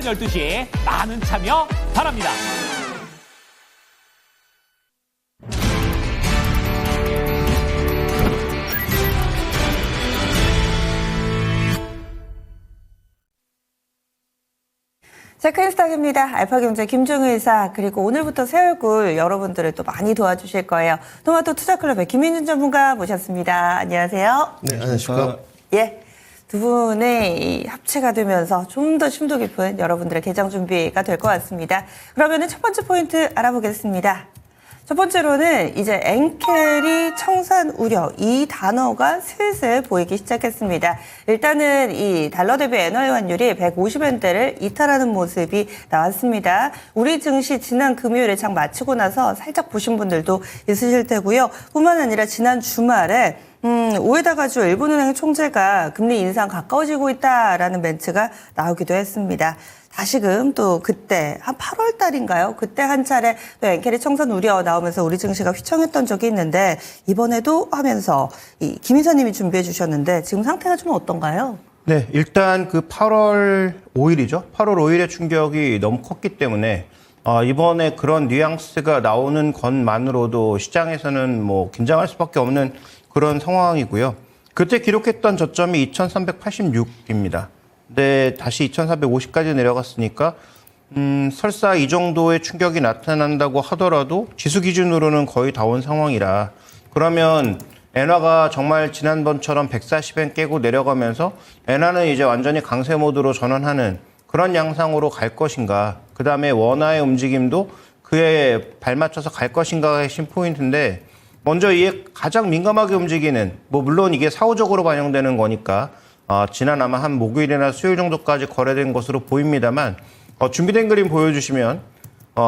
12시 많은 참여 바랍니다. 체크인스탁입니다. 알파경제 김종우 이사, 그리고 오늘부터 새 얼굴 여러분들을 또 많이 도와주실 거예요. 토마토 투자클럽의 김민준 전문가 모셨습니다. 안녕하세요. 네, 안녕하십니까. 예. 두 분의 이 합체가 되면서 좀 더 심도 깊은 여러분들의 개장 준비가 될 것 같습니다. 그러면은 첫 번째 포인트 알아보겠습니다. 첫 번째로는 이제 엔켈이 청산 우려, 이 단어가 슬슬 보이기 시작했습니다. 일단은 이 달러 대비 엔화의 환율이 150엔대를 이탈하는 모습이 나왔습니다. 우리 증시 지난 금요일에 장 마치고 나서 살짝 보신 분들도 있으실 테고요. 뿐만 아니라 지난 주말에 오에다 가지고 일본은행 총재가 금리 인상 가까워지고 있다라는 멘트가 나오기도 했습니다. 다시금 또 그때 한 8월 달인가요? 그때 한 차례 또 엔켈이 청산 우려 나오면서 우리 증시가 휘청했던 적이 있는데 이번에도 하면서 이 김 이사님이 준비해 주셨는데 지금 상태가 좀 어떤가요? 네, 일단 그 8월 5일이죠. 8월 5일의 충격이 너무 컸기 때문에 이번에 그런 뉘앙스가 나오는 것만으로도 시장에서는 뭐 긴장할 수밖에 없는 그런 상황이고요. 그때 기록했던 저점이 2386입니다. 근데 다시 2450까지 내려갔으니까 설사 이 정도의 충격이 나타난다고 하더라도 지수 기준으로는 거의 다 온 상황이라 그러면 엔화가 정말 지난번처럼 140엔 깨고 내려가면서 엔화는 이제 완전히 강세 모드로 전환하는 그런 양상으로 갈 것인가, 그 다음에 원화의 움직임도 그에 발맞춰서 갈 것인가가 핵심 포인트인데, 먼저 이에 가장 민감하게 움직이는, 뭐 물론 이게 사후적으로 반영되는 거니까 지난 아마 한 목요일이나 수요일 정도까지 거래된 것으로 보입니다만, 준비된 그림 보여주시면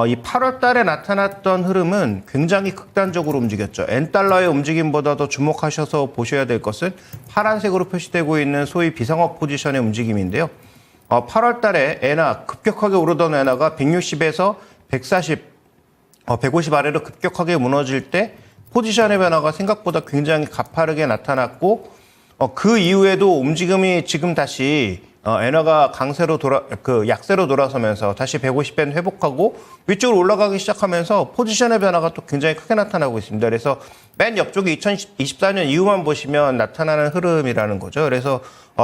이 8월 달에 나타났던 흐름은 굉장히 극단적으로 움직였죠. N달러의 움직임보다 더 주목하셔서 보셔야 될 것은 파란색으로 표시되고 있는 소위 비상업 포지션의 움직임인데요. 8월 달에 엔화 급격하게 오르던 엔화가 160에서 140, 150 아래로 급격하게 무너질 때 포지션의 변화가 생각보다 굉장히 가파르게 나타났고, 그 이후에도 움직임이 지금 다시 엔화가 강세로 약세로 돌아서면서 다시 150엔 회복하고 위쪽으로 올라가기 시작하면서 포지션의 변화가 또 굉장히 크게 나타나고 있습니다. 그래서 맨 옆쪽에 2024년 이후만 보시면 나타나는 흐름이라는 거죠. 그래서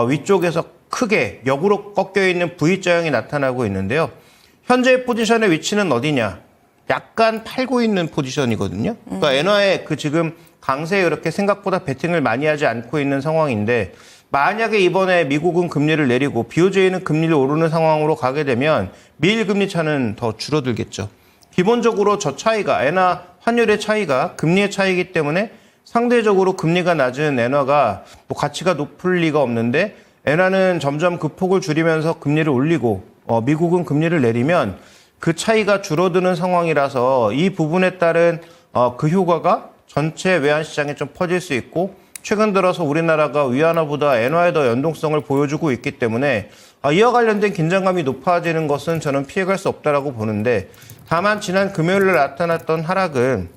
위쪽에서 크게 역으로 꺾여 있는 V자형이 나타나고 있는데요. 현재 포지션의 위치는 어디냐? 약간 팔고 있는 포지션이거든요. 그러니까 엔화의 지금 강세에 이렇게 생각보다 베팅을 많이 하지 않고 있는 상황인데, 만약에 이번에 미국은 금리를 내리고 BOJ는 금리를 오르는 상황으로 가게 되면 미일 금리 차는 더 줄어들겠죠. 기본적으로 저 차이가, 엔화 환율의 차이가 금리의 차이이기 때문에 상대적으로 금리가 낮은 엔화가 뭐 가치가 높을 리가 없는데, 엔화는 점점 그 폭을 줄이면서 금리를 올리고 미국은 금리를 내리면 그 차이가 줄어드는 상황이라서 이 부분에 따른 그 효과가 전체 외환시장에 좀 퍼질 수 있고, 최근 들어서 우리나라가 위안화보다 엔화에 더 연동성을 보여주고 있기 때문에 이와 관련된 긴장감이 높아지는 것은 저는 피해갈 수 없다라고 보는데, 다만 지난 금요일에 나타났던 하락은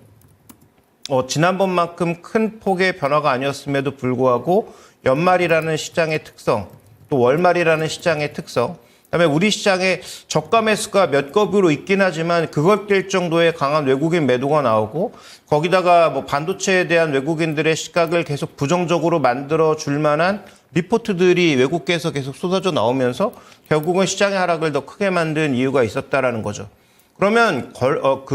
지난번만큼 큰 폭의 변화가 아니었음에도 불구하고 연말이라는 시장의 특성, 또 월말이라는 시장의 특성, 그다음에 우리 시장에 저가 매수가 몇 겁으로 있긴 하지만 그걸 깰 정도의 강한 외국인 매도가 나오고, 거기다가 뭐 반도체에 대한 외국인들의 시각을 계속 부정적으로 만들어 줄 만한 리포트들이 외국계에서 계속 쏟아져 나오면서 결국은 시장의 하락을 더 크게 만든 이유가 있었다라는 거죠. 그러면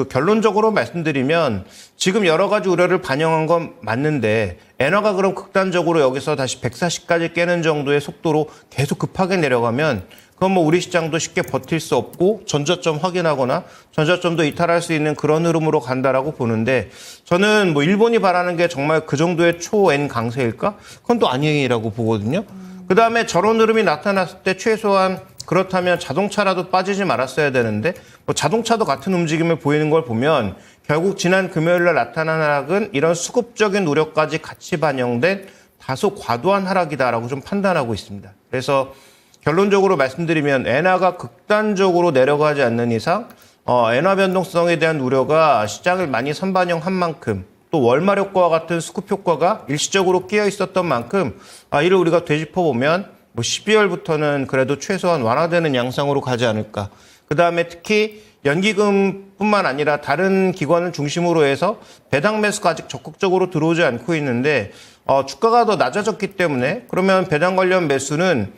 결론적으로 말씀드리면 지금 여러 가지 우려를 반영한 건 맞는데, 엔화가 그럼 극단적으로 여기서 다시 140까지 깨는 정도의 속도로 계속 급하게 내려가면 그건 뭐 우리 시장도 쉽게 버틸 수 없고 전저점 확인하거나 전저점도 이탈할 수 있는 그런 흐름으로 간다라고 보는데, 저는 뭐 일본이 바라는 게 정말 그 정도의 초엔 강세일까? 그건 또 아니라고 보거든요. 그다음에 저런 흐름이 나타났을 때 최소한 그렇다면 자동차라도 빠지지 말았어야 되는데, 뭐 자동차도 같은 움직임을 보이는 걸 보면 결국 지난 금요일날 나타난 하락은 이런 수급적인 우려까지 같이 반영된 다소 과도한 하락이다라고 좀 판단하고 있습니다. 그래서 결론적으로 말씀드리면 엔화가 극단적으로 내려가지 않는 이상 엔화 변동성에 대한 우려가 시장을 많이 선반영한 만큼, 또 월말 효과와 같은 수급 효과가 일시적으로 끼어 있었던 만큼 이를 우리가 되짚어보면 뭐 12월부터는 그래도 최소한 완화되는 양상으로 가지 않을까. 그다음에 특히 연기금뿐만 아니라 다른 기관을 중심으로 해서 배당 매수가 아직 적극적으로 들어오지 않고 있는데 주가가 더 낮아졌기 때문에 그러면 배당 관련 매수는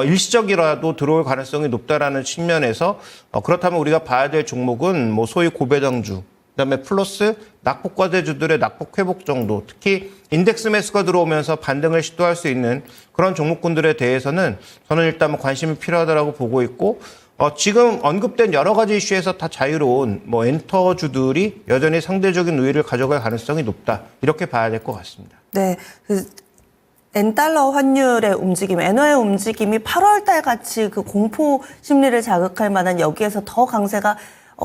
일시적이라도 들어올 가능성이 높다라는 측면에서 그렇다면 우리가 봐야 될 종목은 뭐 소위 고배당주, 그다음에 플러스 낙폭과대주들의 낙폭 회복 정도, 특히 인덱스 매수가 들어오면서 반등을 시도할 수 있는 그런 종목군들에 대해서는 저는 일단 관심이 필요하다라고 보고 있고 지금 언급된 여러 가지 이슈에서 다 자유로운 뭐 엔터주들이 여전히 상대적인 우위를 가져갈 가능성이 높다 이렇게 봐야 될 것 같습니다. 네, 엔달러 환율의 움직임, 엔화의 움직임이 8월 달 같이 그 공포 심리를 자극할 만한 여기에서 더 강세가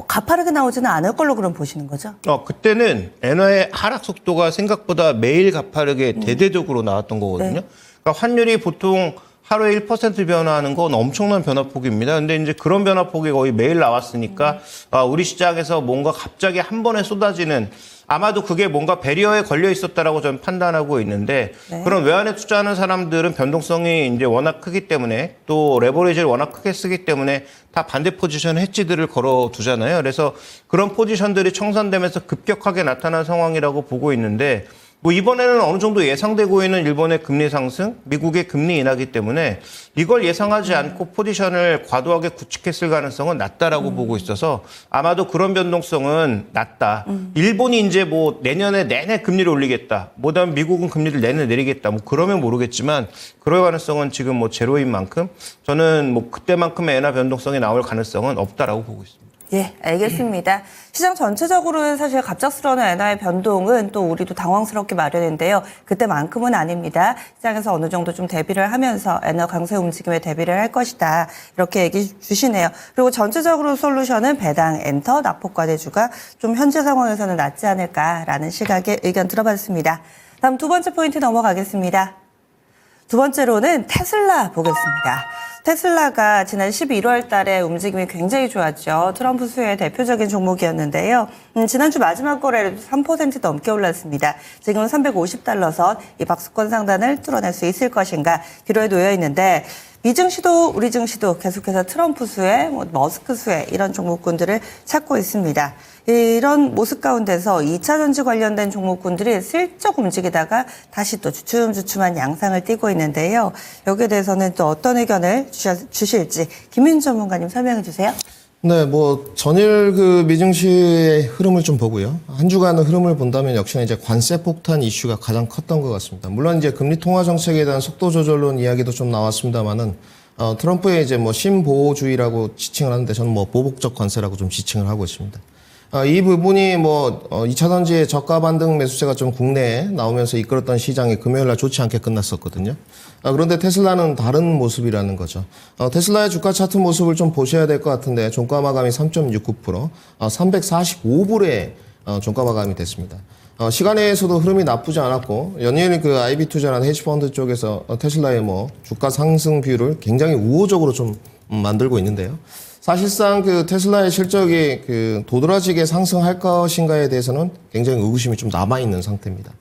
가파르게 나오지는 않을 걸로 그럼 보시는 거죠? 그때는 엔화의 하락 속도가 생각보다 매일 가파르게 대대적으로 나왔던 거거든요. 네. 그러니까 환율이 보통 하루에 1% 변화하는 건 엄청난 변화폭입니다. 근데 이제 그런 변화폭이 거의 매일 나왔으니까 우리 시장에서 뭔가 갑자기 한 번에 쏟아지는 아마도 그게 뭔가 배리어에 걸려 있었다라고 저는 판단하고 있는데 네. 그런 외환에 투자하는 사람들은 변동성이 이제 워낙 크기 때문에 또 레버리지를 워낙 크게 쓰기 때문에 다 반대 포지션 해지들을 걸어 두잖아요. 그래서 그런 포지션들이 청산되면서 급격하게 나타난 상황이라고 보고 있는데 뭐 이번에는 어느 정도 예상되고 있는 일본의 금리 상승, 미국의 금리 인하기 때문에 이걸 예상하지 않고 포지션을 과도하게 구축했을 가능성은 낮다라고 보고 있어서 아마도 그런 변동성은 낮다. 일본이 이제 뭐 내년에 내내 금리를 올리겠다. 뭐다음 미국은 금리를 내내 내리겠다. 뭐 그러면 모르겠지만 그럴 가능성은 지금 뭐 제로인 만큼 저는 뭐 그때만큼의 엔화 변동성이 나올 가능성은 없다라고 보고 있습니다. 예, 알겠습니다. 시장 전체적으로는 사실 갑작스러운 엔화의 변동은 또 우리도 당황스럽게 마련인데요. 그때만큼은 아닙니다. 시장에서 어느 정도 좀 대비를 하면서 엔화 강세 움직임에 대비를 할 것이다. 이렇게 얘기 주시네요. 그리고 전체적으로 솔루션은 배당, 엔터, 낙폭과대주가 좀 현재 상황에서는 낫지 않을까라는 시각의 의견 들어봤습니다. 다음 두 번째 포인트 넘어가겠습니다. 두 번째로는 테슬라 보겠습니다. 테슬라가 지난 11월 달에 움직임이 굉장히 좋았죠. 트럼프 수혜의 대표적인 종목이었는데요. 지난주 마지막 거래일도 3% 넘게 올랐습니다. 지금은 350달러 선 이 박스권 상단을 뚫어낼 수 있을 것인가 기로에 놓여 있는데 미증 시도, 우리 증시도 계속해서 트럼프 수혜, 머스크 수혜 이런 종목군들을 찾고 있습니다. 이런 모습 가운데서 2차 전지 관련된 종목군들이 슬쩍 움직이다가 다시 또 주춤주춤한 양상을 띠고 있는데요. 여기에 대해서는 또 어떤 의견을 주실지 김윤 전문가님 설명해 주세요. 네, 뭐 전일 그 미증시의 흐름을 좀 보고요. 한 주간의 흐름을 본다면 역시나 이제 관세 폭탄 이슈가 가장 컸던 것 같습니다. 물론 이제 금리 통화 정책에 대한 속도 조절론 이야기도 좀 나왔습니다만은 트럼프의 이제 뭐 신보호주의라고 지칭을 하는데 저는 뭐 보복적 관세라고 좀 지칭을 하고 있습니다. 이 부분이 뭐 2차 전지의 저가 반등 매수세가 좀 국내에 나오면서 이끌었던 시장이 금요일 날 좋지 않게 끝났었거든요. 그런데 테슬라는 다른 모습이라는 거죠. 테슬라의 주가 차트 모습을 좀 보셔야 될 것 같은데 종가 마감이 3.69%, 345불에 종가 마감이 됐습니다. 시간에서도 흐름이 나쁘지 않았고 연일 그 IB 투자라는 헤지펀드 쪽에서 테슬라의 뭐 주가 상승 비율을 굉장히 우호적으로 좀 만들고 있는데요. 사실상 그 테슬라의 실적이 그 도드라지게 상승할 것인가에 대해서는 굉장히 의구심이 좀 남아있는 상태입니다.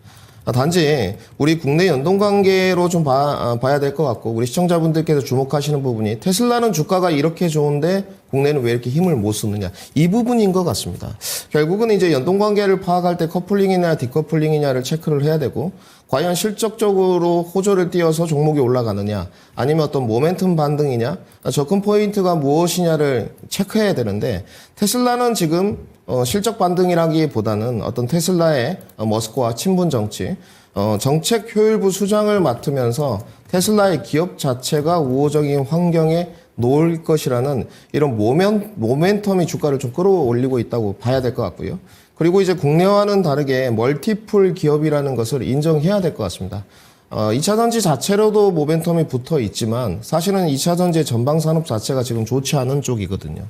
단지 우리 국내 연동 관계로 좀 봐야 될 것 같고 우리 시청자분들께서 주목하시는 부분이 테슬라는 주가가 이렇게 좋은데 국내는 왜 이렇게 힘을 못 쓰느냐 이 부분인 것 같습니다. 결국은 이제 연동 관계를 파악할 때 커플링이냐 디커플링이냐를 체크를 해야 되고 과연 실적적으로 호조를 띄어서 종목이 올라가느냐 아니면 어떤 모멘텀 반등이냐 접근 포인트가 무엇이냐를 체크해야 되는데 테슬라는 지금 실적 반등이라기보다는 어떤 테슬라의 머스크와 친분 정치, 정책 효율부 수장을 맡으면서 테슬라의 기업 자체가 우호적인 환경에 놓을 것이라는 이런 모멘텀이 주가를 좀 끌어올리고 있다고 봐야 될 것 같고요. 그리고 이제 국내와는 다르게 멀티플 기업이라는 것을 인정해야 될 것 같습니다. 2차 전지 자체로도 모멘텀이 붙어 있지만 사실은 2차 전지의 전방 산업 자체가 지금 좋지 않은 쪽이거든요.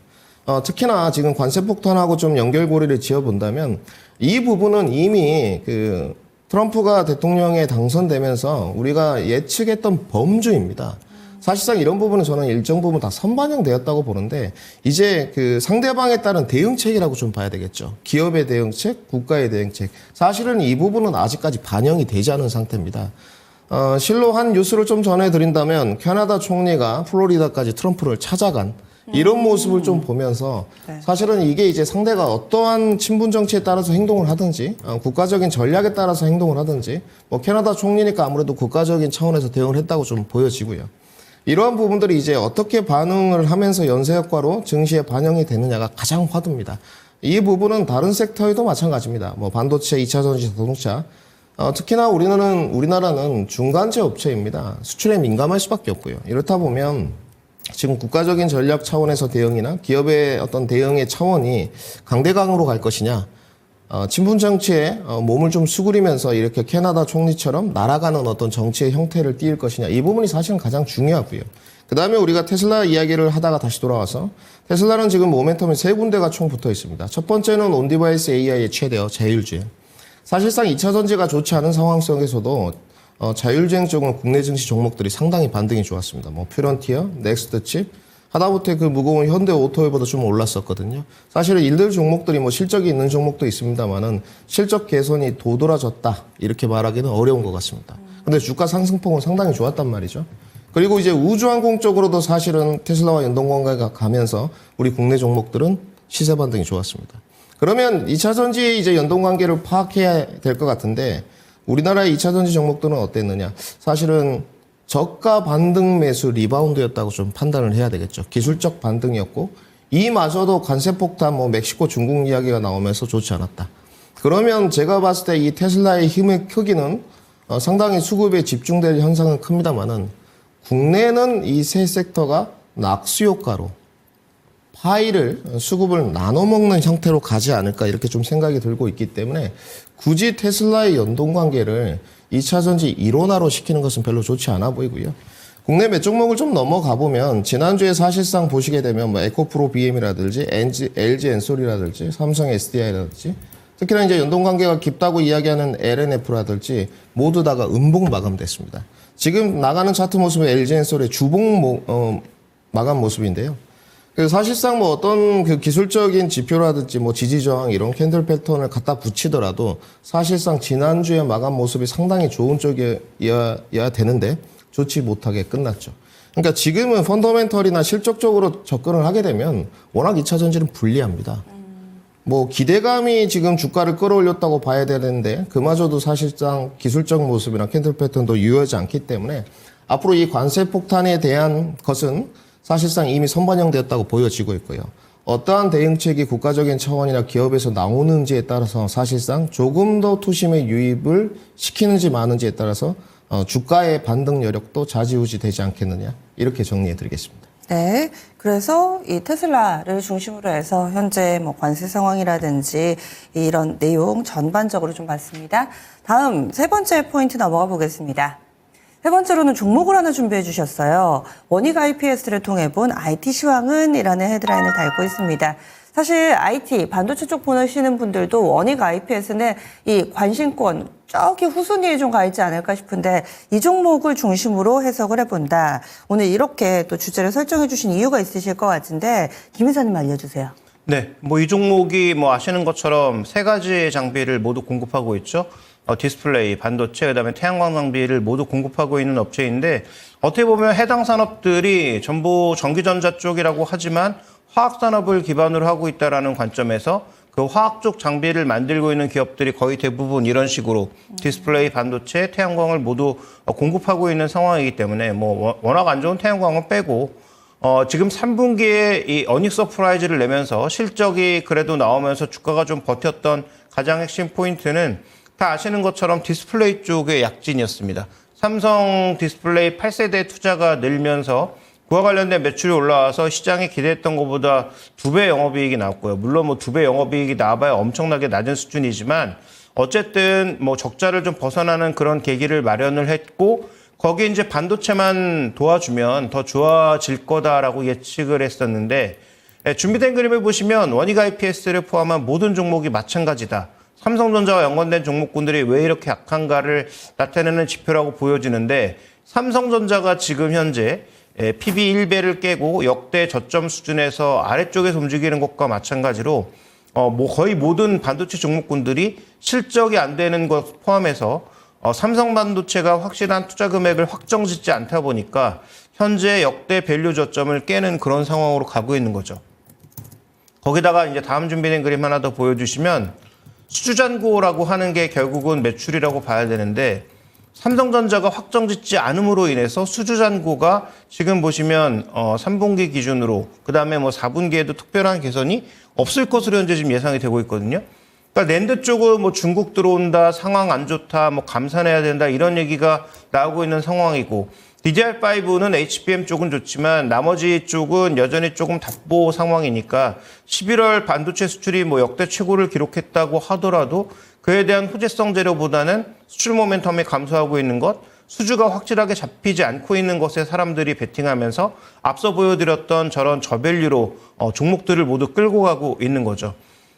특히나 지금 관세 폭탄하고 좀 연결고리를 지어본다면 이 부분은 이미 그 트럼프가 대통령에 당선되면서 우리가 예측했던 범주입니다. 사실상 이런 부분은 저는 일정 부분 다 선반영되었다고 보는데 이제 그 상대방에 따른 대응책이라고 좀 봐야 되겠죠. 기업의 대응책, 국가의 대응책. 사실은 이 부분은 아직까지 반영이 되지 않은 상태입니다. 실로 한 뉴스를 좀 전해드린다면 캐나다 총리가 플로리다까지 트럼프를 찾아간 이런 모습을 좀 보면서 네. 사실은 이게 이제 상대가 어떠한 친분 정치에 따라서 행동을 하든지 국가적인 전략에 따라서 행동을 하든지 뭐 캐나다 총리니까 아무래도 국가적인 차원에서 대응을 했다고 좀 보여지고요. 이러한 부분들이 이제 어떻게 반응을 하면서 연쇄 효과로 증시에 반영이 되느냐가 가장 화두입니다. 이 부분은 다른 섹터에도 마찬가지입니다. 뭐 반도체, 2차 전지, 자동차. 특히나 우리나라는 중간재 업체입니다. 수출에 민감할 수밖에 없고요. 이렇다 보면 지금 국가적인 전략 차원에서 대응이나 기업의 어떤 대응의 차원이 강대강으로 갈 것이냐, 친분 정치에 몸을 좀 수그리면서 이렇게 캐나다 총리처럼 날아가는 어떤 정치의 형태를 띠일 것이냐, 이 부분이 사실은 가장 중요하고요. 그 다음에 우리가 테슬라 이야기를 하다가 다시 돌아와서 테슬라는 지금 모멘텀이 세 군데가 총 붙어 있습니다. 첫 번째는 온디바이스 AI의 최대어 자율주행. 사실상 2차 전지가 좋지 않은 상황 속에서도 자율주행 쪽은 국내 증시 종목들이 상당히 반등이 좋았습니다. 뭐 퓨런티어, 넥스트칩, 하다못해 그 무거운 현대 오토웨이보다 좀 올랐었거든요. 사실은 일들 종목들이 뭐 실적이 있는 종목도 있습니다만은 실적 개선이 도드라졌다 이렇게 말하기는 어려운 것 같습니다. 근데 주가 상승폭은 상당히 좋았단 말이죠. 그리고 이제 우주항공 쪽으로도 사실은 테슬라와 연동 관계가 가면서 우리 국내 종목들은 시세 반등이 좋았습니다. 그러면 2차 전지의 이제 연동 관계를 파악해야 될 것 같은데 우리나라의 2차 전지 종목들은 어땠느냐? 사실은 저가 반등 매수 리바운드였다고 좀 판단을 해야 되겠죠. 기술적 반등이었고 이마저도 관세 폭탄 뭐 멕시코 중국 이야기가 나오면서 좋지 않았다. 그러면 제가 봤을 때 이 테슬라의 힘의 크기는 상당히 수급에 집중될 현상은 큽니다만은 국내는 이 세 섹터가 낙수 효과로 파이를 수급을 나눠 먹는 형태로 가지 않을까 이렇게 좀 생각이 들고 있기 때문에 굳이 테슬라의 연동 관계를 2차 전지 일원화로 시키는 것은 별로 좋지 않아 보이고요. 국내 몇 종목을 좀 넘어가 보면 지난주에 사실상 보시게 되면 뭐 에코프로 BM이라든지 LG 엔솔이라든지 삼성 SDI라든지 특히나 이제 연동 관계가 깊다고 이야기하는 LNF라든지 모두 다가 음봉 마감됐습니다. 지금 나가는 차트 모습은 LG 엔솔의 주봉 마감 모습인데요. 그래서 사실상 뭐 어떤 그 기술적인 지표라든지 뭐 지지 저항 이런 캔들 패턴을 갖다 붙이더라도 사실상 지난주에 마감 모습이 상당히 좋은 쪽이어야 되는데 좋지 못하게 끝났죠. 그러니까 지금은 펀더멘털이나 실적적으로 접근을 하게 되면 워낙 2차 전지는 불리합니다. 뭐 기대감이 지금 주가를 끌어올렸다고 봐야 되는데 그마저도 사실상 기술적 모습이나 캔들 패턴도 유효하지 않기 때문에 앞으로 이 관세 폭탄에 대한 것은 사실상 이미 선반영되었다고 보여지고 있고요. 어떠한 대응책이 국가적인 차원이나 기업에서 나오는지에 따라서 사실상 조금 더 투심의 유입을 시키는지 마는지에 따라서 주가의 반등 여력도 좌지우지 되지 않겠느냐 이렇게 정리해 드리겠습니다. 네. 그래서 이 테슬라를 중심으로 해서 현재 뭐 관세 상황이라든지 이런 내용 전반적으로 좀 봤습니다. 다음 세 번째 포인트 넘어가 보겠습니다. 세 번째로는 종목을 하나 준비해 주셨어요. 원익 IPS를 통해 본 IT 시황은 이라는 헤드라인을 달고 있습니다. 사실 IT, 반도체 쪽 보시는 분들도 원익 IPS는 이 관심권 저기 후순위에 좀 가 있지 않을까 싶은데 이 종목을 중심으로 해석을 해본다. 오늘 이렇게 또 주제를 설정해 주신 이유가 있으실 것 같은데 김 이사님 알려주세요. 네, 뭐 이 종목이 뭐 아시는 것처럼 세 가지의 장비를 모두 공급하고 있죠. 디스플레이, 반도체, 그다음에 태양광 장비를 모두 공급하고 있는 업체인데 어떻게 보면 해당 산업들이 전부 전기전자 쪽이라고 하지만 화학 산업을 기반으로 하고 있다라는 관점에서 그 화학 쪽 장비를 만들고 있는 기업들이 거의 대부분 이런 식으로 디스플레이, 반도체, 태양광을 모두 공급하고 있는 상황이기 때문에 뭐 워낙 안 좋은 태양광은 빼고 지금 3분기에 이 어닝 서프라이즈를 내면서 실적이 그래도 나오면서 주가가 좀 버텼던 가장 핵심 포인트는 다 아시는 것처럼 디스플레이 쪽의 약진이었습니다. 삼성 디스플레이 8세대 투자가 늘면서 그와 관련된 매출이 올라와서 시장이 기대했던 것보다 2배 영업이익이 나왔고요. 물론 뭐 2배 영업이익이 나와봐야 엄청나게 낮은 수준이지만 어쨌든 뭐 적자를 좀 벗어나는 그런 계기를 마련을 했고 거기에 이제 반도체만 도와주면 더 좋아질 거다라고 예측을 했었는데 준비된 그림을 보시면 원익 IPS를 포함한 모든 종목이 마찬가지다. 삼성전자와 연관된 종목군들이 왜 이렇게 약한가를 나타내는 지표라고 보여지는데 삼성전자가 지금 현재 PB 1배를 깨고 역대 저점 수준에서 아래쪽에서 움직이는 것과 마찬가지로 뭐 거의 모든 반도체 종목군들이 실적이 안 되는 것 포함해서 삼성반도체가 확실한 투자 금액을 확정 짓지 않다 보니까 현재 역대 밸류 저점을 깨는 그런 상황으로 가고 있는 거죠. 거기다가 이제 다음 준비된 그림 하나 더 보여주시면 수주잔고라고 하는 게 결국은 매출이라고 봐야 되는데 삼성전자가 확정 짓지 않음으로 인해서 수주잔고가 지금 보시면 3분기 기준으로 그다음에 뭐 4분기에도 특별한 개선이 없을 것으로 현재 지금 예상이 되고 있거든요. 그러니까 낸드 쪽은 뭐 중국 들어온다, 상황 안 좋다, 뭐 감산해야 된다 이런 얘기가 나오고 있는 상황이고 DDR5는 HBM 쪽은 좋지만 나머지 쪽은 여전히 조금 답보 상황이니까 11월 반도체 수출이 뭐 역대 최고를 기록했다고 하더라도 그에 대한 호재성 재료보다는 수출 모멘텀이 감소하고 있는 것, 수주가 확실하게 잡히지 않고 있는 것에 사람들이 베팅하면서 앞서 보여드렸던 저런 저밸류로 종목들을 모두 끌고 가고 있는 거죠.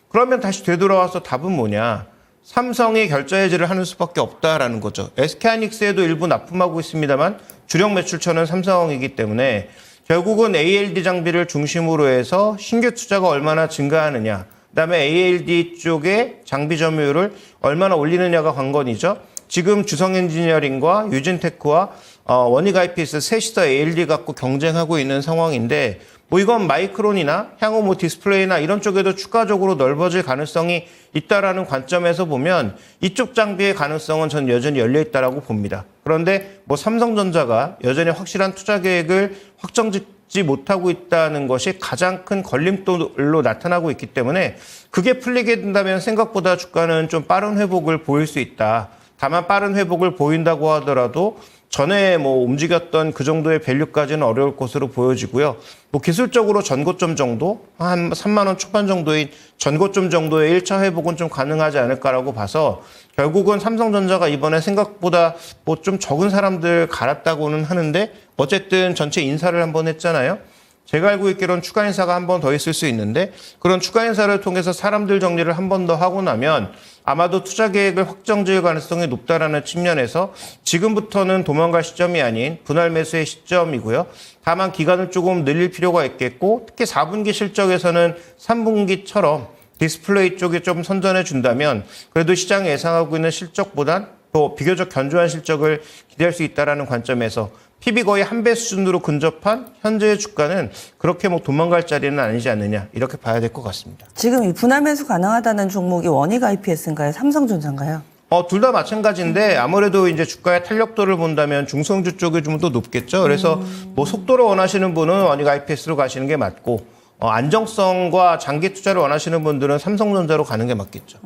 그러면 다시 되돌아와서 답은 뭐냐? 삼성이 결자 해지를 하는 수밖에 없다라는 거죠. SK하이닉스에도 일부 납품하고 있습니다만 주력 매출처는 삼성이기 때문에 결국은 ALD 장비를 중심으로 해서 신규 투자가 얼마나 증가하느냐, 그다음에 ALD 쪽의 장비 점유율을 얼마나 올리느냐가 관건이죠. 지금 주성엔지니어링과 유진테크와 원익 IPS 셋이서 ALD 갖고 경쟁하고 있는 상황인데 뭐 이건 마이크론이나 향후 뭐 디스플레이나 이런 쪽에도 추가적으로 넓어질 가능성이 있다라는 관점에서 보면 이쪽 장비의 가능성은 전 여전히 열려 있다라고 봅니다. 그런데 뭐 삼성전자가 여전히 확실한 투자 계획을 확정짓지 못하고 있다는 것이 가장 큰 걸림돌로 나타나고 있기 때문에 그게 풀리게 된다면 생각보다 주가는 좀 빠른 회복을 보일 수 있다. 다만 빠른 회복을 보인다고 하더라도 전에 뭐 움직였던 그 정도의 밸류까지는 어려울 것으로 보여지고요. 뭐 기술적으로 전고점 정도, 한 3만 원 초반 정도의 전고점 정도의 1차 회복은 좀 가능하지 않을까라고 봐서 결국은 삼성전자가 이번에 생각보다 뭐 좀 적은 사람들 갈았다고는 하는데 어쨌든 전체 인사를 한번 했잖아요. 제가 알고 있기로는 추가 인사가 한 번 더 있을 수 있는데 그런 추가 인사를 통해서 사람들 정리를 한 번 더 하고 나면 아마도 투자 계획을 확정지을 가능성이 높다라는 측면에서 지금부터는 도망갈 시점이 아닌 분할 매수의 시점이고요. 다만 기간을 조금 늘릴 필요가 있겠고 특히 4분기 실적에서는 3분기처럼 디스플레이 쪽에 좀 선전해 준다면 그래도 시장이 예상하고 있는 실적보단 또 비교적 견조한 실적을 기대할 수 있다는 관점에서 PB 거의 한 배 수준으로 근접한 현재의 주가는 그렇게 뭐 도망갈 자리는 아니지 않느냐 이렇게 봐야 될 것 같습니다. 지금 이 분할 매수 가능하다는 종목이 원익 IPS인가요? 삼성전자인가요? 둘 다 마찬가지인데 아무래도 이제 주가의 탄력도를 본다면 중성주 쪽이 좀 더 높겠죠. 그래서 뭐 속도를 원하시는 분은 원익 IPS로 가시는 게 맞고 안정성과 장기 투자를 원하시는 분들은 삼성전자로 가는 게 맞겠죠.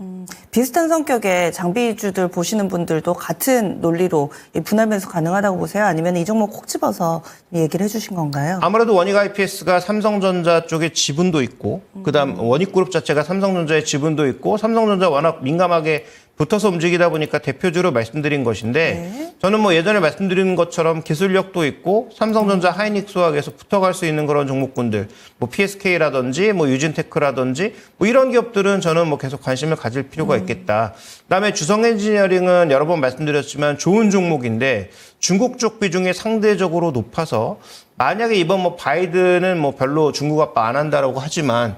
비슷한 성격의 장비주들 보시는 분들도 같은 논리로 이 분할 매수 가능하다고 보세요? 아니면 이 종목 콕 집어서 얘기를 해주신 건가요? 아무래도 원익 IPS가 삼성전자 쪽에 지분도 있고 그다음 원익그룹 자체가 삼성전자의 지분도 있고 삼성전자 워낙 민감하게 붙어서 움직이다 보니까 대표주로 말씀드린 것인데 저는 뭐 예전에 말씀드린 것처럼 기술력도 있고 삼성전자 하이닉스와 계속 붙어갈 수 있는 그런 종목군들 뭐 PSK라든지 뭐 유진테크라든지 뭐 이런 기업들은 저는 뭐 계속 관심을 가질 필요가 있겠다. 그다음에 주성엔지니어링은 여러 번 말씀드렸지만 좋은 종목인데 중국 쪽 비중이 상대적으로 높아서 만약에 이번 뭐 바이든은 뭐 별로 중국 압박 안 한다라고 하지만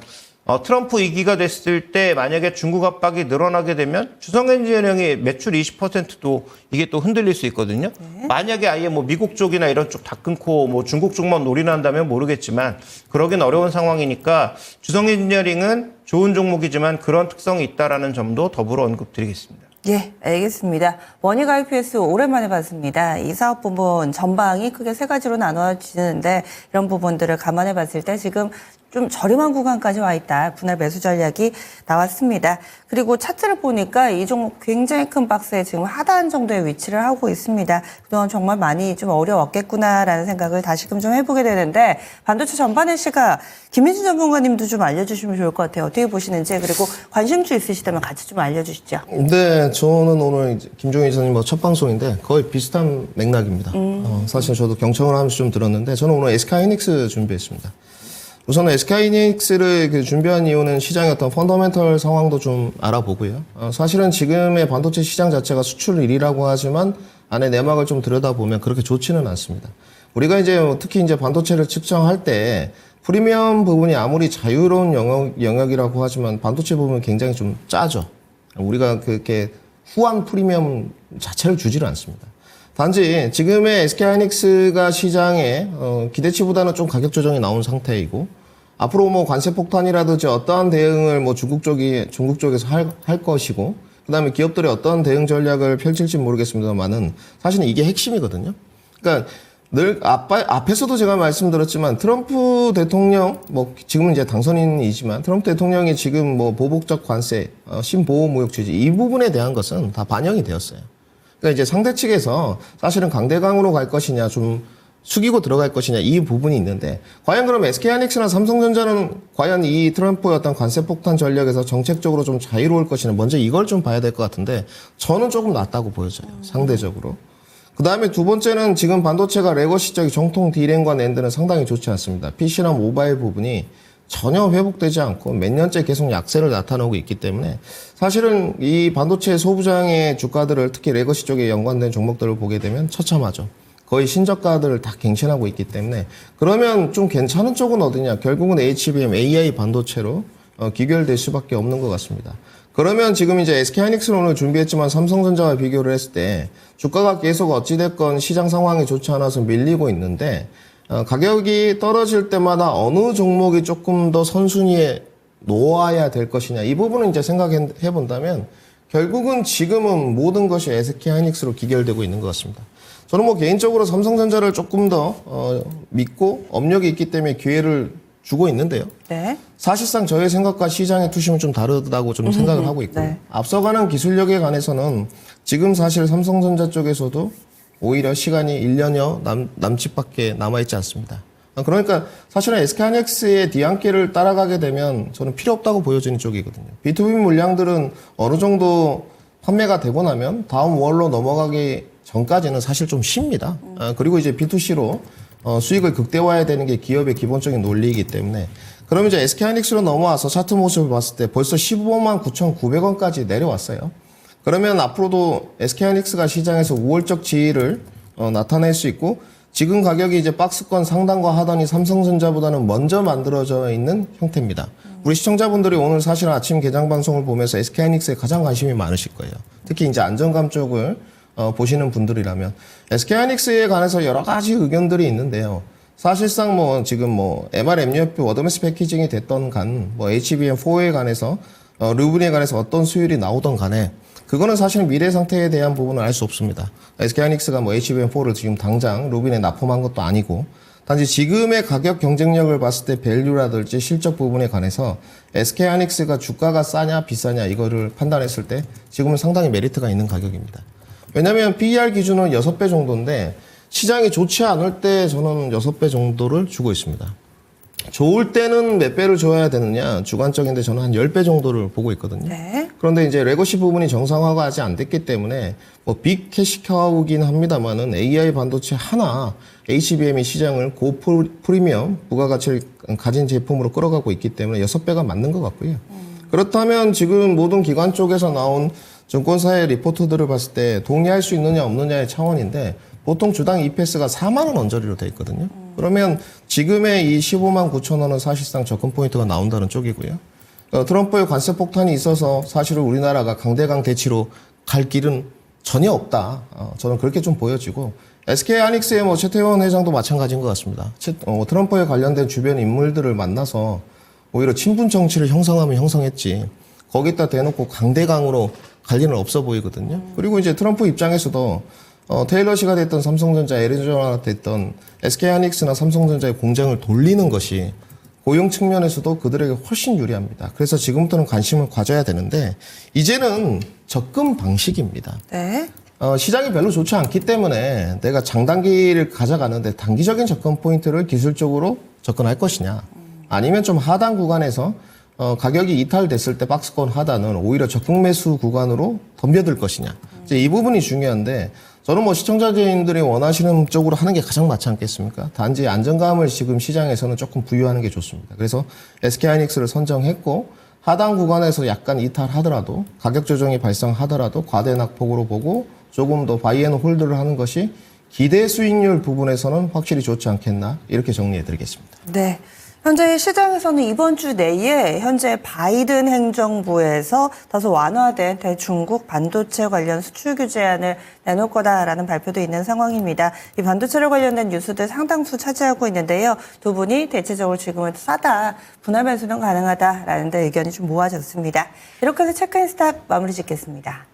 트럼프 2기가 됐을 때 만약에 중국 압박이 늘어나게 되면 주성엔지니어링의 매출 20%도 이게 또 흔들릴 수 있거든요. 만약에 아예 뭐 미국 쪽이나 이런 쪽 다 끊고 뭐 중국 쪽만 올인한다면 모르겠지만 그러긴 어려운 상황이니까 주성엔지니어링은 좋은 종목이지만 그런 특성이 있다라는 점도 더불어 언급드리겠습니다. 예, 알겠습니다. 원익 IPS 오랜만에 봤습니다. 이 사업 부분 전방이 크게 세 가지로 나눠지는데 이런 부분들을 감안해 봤을 때 지금 좀 저렴한 구간까지 와 있다. 분할 매수 전략이 나왔습니다. 그리고 차트를 보니까 이 종목 굉장히 큰 박스에 지금 하단 정도의 위치를 하고 있습니다. 그동안 정말 많이 좀 어려웠겠구나라는 생각을 다시금 좀 해보게 되는데 반도체 전반의 시각 김민준 전문가님도 좀 알려주시면 좋을 것 같아요. 어떻게 보시는지 그리고 관심주 있으시다면 같이 좀 알려주시죠. 네, 저는 오늘 이제 김종희 이사님 첫 방송인데 거의 비슷한 맥락입니다. 사실 저도 경청을 하면서 좀 들었는데 저는 오늘 SK하이닉스 준비했습니다. 우선은 SK하이닉스를 준비한 이유는 시장의 어떤 펀더멘털 상황도 좀 알아보고요. 사실은 지금의 반도체 시장 자체가 수출 1위라고 하지만 안에 내막을 좀 들여다보면 그렇게 좋지는 않습니다. 우리가 이제 특히 이제 반도체를 측정할 때 프리미엄 부분이 아무리 자유로운 영역이라고 하지만 반도체 부분은 굉장히 좀 짜죠. 우리가 그렇게 후한 프리미엄 자체를 주지를 않습니다. 단지 지금의 SK하이닉스가 시장에 기대치보다는 좀 가격 조정이 나온 상태이고 앞으로 뭐 관세 폭탄이라든지 어떠한 대응을 뭐 중국 쪽에서 할 것이고 그다음에 기업들이 어떤 대응 전략을 펼칠지 모르겠습니다만은 사실은 이게 핵심이거든요. 그러니까 늘 앞에서도 제가 말씀드렸지만 트럼프 대통령 뭐 지금은 이제 당선인이지만 트럼프 대통령이 지금 뭐 보복적 관세, 신보호 무역 취지 이 부분에 대한 것은 다 반영이 되었어요. 그러니까 이제 상대 측에서 사실은 강대강으로 갈 것이냐 좀 숙이고 들어갈 것이냐 이 부분이 있는데 과연 그럼 SK하이닉스나 삼성전자는 과연 이 트럼프의 어떤 관세 폭탄 전략에서 정책적으로 좀 자유로울 것이냐 먼저 이걸 좀 봐야 될 것 같은데 저는 조금 낫다고 보여져요. 상대적으로. 그 다음에 두 번째는 지금 반도체가 레거시적 정통 D램과 낸드는 상당히 좋지 않습니다. PC나 모바일 부분이 전혀 회복되지 않고 몇 년째 계속 약세를 나타내고 있기 때문에 사실은 이 반도체 소부장의 주가들을 특히 레거시 쪽에 연관된 종목들을 보게 되면 처참하죠. 거의 신저가들을 다 갱신하고 있기 때문에 그러면 좀 괜찮은 쪽은 어디냐? 결국은 HBM, AI 반도체로 귀결될 수밖에 없는 것 같습니다. 그러면 지금 이제 SK하이닉스는 오늘 준비했지만 삼성전자와 비교를 했을 때 주가가 계속 어찌됐건 시장 상황이 좋지 않아서 밀리고 있는데 가격이 떨어질 때마다 어느 종목이 조금 더 선순위에 놓아야 될 것이냐 이 부분은 이제 생각해 본다면 결국은 지금은 모든 것이 SK하이닉스로 귀결되고 있는 것 같습니다. 저는 뭐 개인적으로 삼성전자를 조금 더 믿고 업력이 있기 때문에 기회를 주고 있는데요. 네. 사실상 저의 생각과 시장의 투심은 좀 다르다고 좀 생각을 하고 있고요. 네. 앞서가는 기술력에 관해서는 지금 사실 삼성전자 쪽에서도 오히려 시간이 1년여 남짓밖에 남아있지 않습니다. 그러니까 사실은 SK하이닉스의 뒤안길을 따라가게 되면 저는 필요 없다고 보여지는 쪽이거든요. B2B 물량들은 어느 정도 판매가 되고 나면 다음 월로 넘어가기 전까지는 사실 좀 쉽니다. 그리고 이제 B2C로 수익을 극대화해야 되는 게 기업의 기본적인 논리이기 때문에 그러면 이제 SK하이닉스로 넘어와서 차트 모습을 봤을 때 벌써 15만 9,900원까지 내려왔어요. 그러면 앞으로도 SK하이닉스가 시장에서 우월적 지위를 나타낼 수 있고 지금 가격이 이제 박스권 상단과 하단이 삼성전자보다는 먼저 만들어져 있는 형태입니다. 우리 시청자분들이 오늘 사실 아침 개장 방송을 보면서 SK하이닉스에 가장 관심이 많으실 거예요. 특히 이제 안정감 쪽을 보시는 분들이라면 SK하이닉스에 관해서 여러 가지 의견들이 있는데요. 사실상 뭐 지금 뭐 MRMUFP 워드메스 패키징이 됐던 간, 뭐 HBM4에 관해서 루빈에 관해서 어떤 수율이 나오던 간에 그거는 사실 미래 상태에 대한 부분은 알 수 없습니다. SK하이닉스가 뭐 HBM4를 지금 당장 루빈에 납품한 것도 아니고 단지 지금의 가격 경쟁력을 봤을 때 밸류라든지 실적 부분에 관해서 SK하이닉스가 주가가 싸냐 비싸냐 이거를 판단했을 때 지금은 상당히 메리트가 있는 가격입니다. 왜냐하면 PER 기준은 6배 정도인데 시장이 좋지 않을 때 저는 6배 정도를 주고 있습니다. 좋을 때는 몇 배를 줘야 되느냐 주관적인데 저는 한 10배 정도를 보고 있거든요. 네. 그런데 이제 레거시 부분이 정상화가 아직 안 됐기 때문에 뭐 빅 캐시카우긴 합니다만은 AI 반도체 하나 HBM이 시장을 고프리미엄 부가가치를 가진 제품으로 끌어가고 있기 때문에 6배가 맞는 것 같고요. 그렇다면 지금 모든 기관 쪽에서 나온 증권사의 리포트들을 봤을 때 동의할 수 있느냐 없느냐의 차원인데 보통 주당 EPS가 4만 원 언저리로 돼 있거든요. 그러면 지금의 이 15만 9천 원은 사실상 접근 포인트가 나온다는 쪽이고요. 트럼프의 관세 폭탄이 있어서 사실은 우리나라가 강대강 대치로 갈 길은 전혀 없다. 저는 그렇게 좀 보여지고 SK하이닉스의 뭐 최태원 회장도 마찬가지인 것 같습니다. 트럼프에 관련된 주변 인물들을 만나서 오히려 친분 정치를 형성하면 형성했지. 거기다 대놓고 강대강으로 갈 일은 없어 보이거든요. 그리고 이제 트럼프 입장에서도 테일러시가 됐던 삼성전자, LG전화가 됐던 SK하이닉스나 삼성전자의 공장을 돌리는 것이 고용 측면에서도 그들에게 훨씬 유리합니다. 그래서 지금부터는 관심을 가져야 되는데 이제는 접근 방식입니다. 네. 시장이 별로 좋지 않기 때문에 내가 장단기를 가져가는데 단기적인 접근 포인트를 기술적으로 접근할 것이냐 아니면 좀 하단 구간에서 가격이 이탈됐을 때 박스권 하단은 오히려 적극 매수 구간으로 덤벼들 것이냐 이제 이 부분이 중요한데 저는 뭐 시청자님들이 원하시는 쪽으로 하는 게 가장 맞지 않겠습니까? 단지 안정감을 지금 시장에서는 조금 부여하는 게 좋습니다. 그래서 SK하이닉스를 선정했고 하단 구간에서 약간 이탈하더라도 가격 조정이 발생하더라도 과대 낙폭으로 보고 조금 더 바이앤홀드를 하는 것이 기대 수익률 부분에서는 확실히 좋지 않겠나 이렇게 정리해 드리겠습니다. 네. 현재 시장에서는 이번 주 내에 현재 바이든 행정부에서 다소 완화된 대중국 반도체 관련 수출 규제안을 내놓을 거다라는 발표도 있는 상황입니다. 이 반도체로 관련된 뉴스들 상당수 차지하고 있는데요. 두 분이 대체적으로 지금은 싸다, 분할 매수는 가능하다라는 데 의견이 좀 모아졌습니다. 이렇게 해서 체크인 스탑 마무리 짓겠습니다.